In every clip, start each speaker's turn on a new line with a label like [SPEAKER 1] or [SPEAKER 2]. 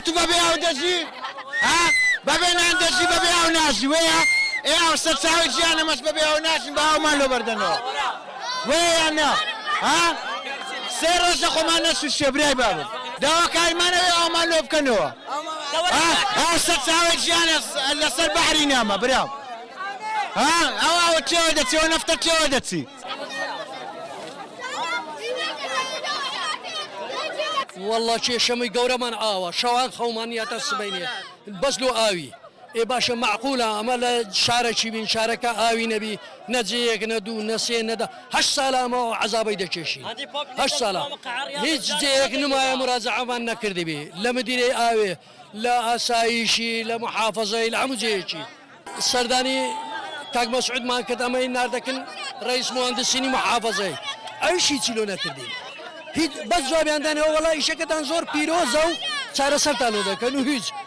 [SPEAKER 1] تو ببيعوا دجي ها ببيعنا دجي ببيعوا ناشي ويا ايه استساوي جي انا مش ببيعوا ناشي باو مالو بردنو ويا انا ها سير رزقو ما ناس الشبراي بابا دوا كاي ما نبيعوا مالو بكنو ها استساوي جي انا لسه البحري ناما برام ها او تشودتي ونفط تشودتي
[SPEAKER 2] والله شي شمي قورة من عاوة شوان خومانية السبينية بس لو آوي إيه باشا معقولة أما شارة شي بين شاركة آوي نبي نزيك ندو نسي ندا هش سلامة عذابي دشيشي هش سلام هيج زيك نما مرازعة ما نكردي بي لا مديري آوي لا أسايشي لا محافظة لا عمزيشي السرداني كاك مسعود ما كده ما ينار لكن رئيس مهندسيني محافظة أي شيء تلو نكردي بس جوابی اندانه والله ایشه که تنظر پیروز او چهار سر تالو ده کنو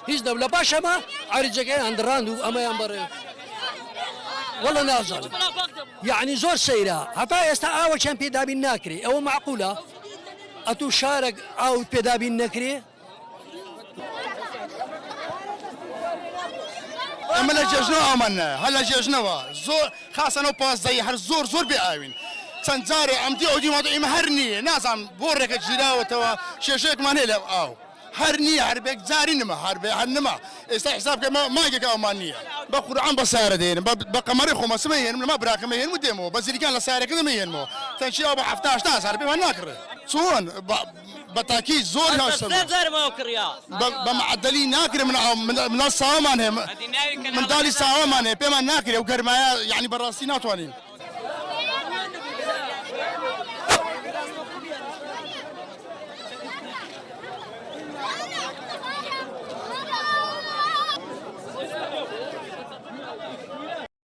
[SPEAKER 2] هیچ دبلا باش اما عریضه که اندراندو اما ينبر والله نازل يعني زور سيرة حتى يستا آوة كان بيدابي الناكري او معقولة اتو شارك او بيدابي الناكري
[SPEAKER 3] اما جوجنو امنا هلا جوجنو زور خاصة نو باس زي هر زور بيعاون سنزاري عمدي أودي ما دعي مهرني ناس عم بورك الجداوة توا شيشك ما نيلا أو هرني هربك زاري نما هربك هنما استحسابك ما يجيك أمانية بقول عم بسارة دين بقمري خما سمين ما براك مين مديمو بس اللي كان لسارة كذا مين مو تنشي أبو حفتاش ناس هربك ما ناكره سون بتأكيد زور هالسنة
[SPEAKER 4] زار ما وكريا
[SPEAKER 3] بمعدلين ناكره من الصومان هم من دالي الصومان بما ناكره وكرمايا يعني براسي ناتوانين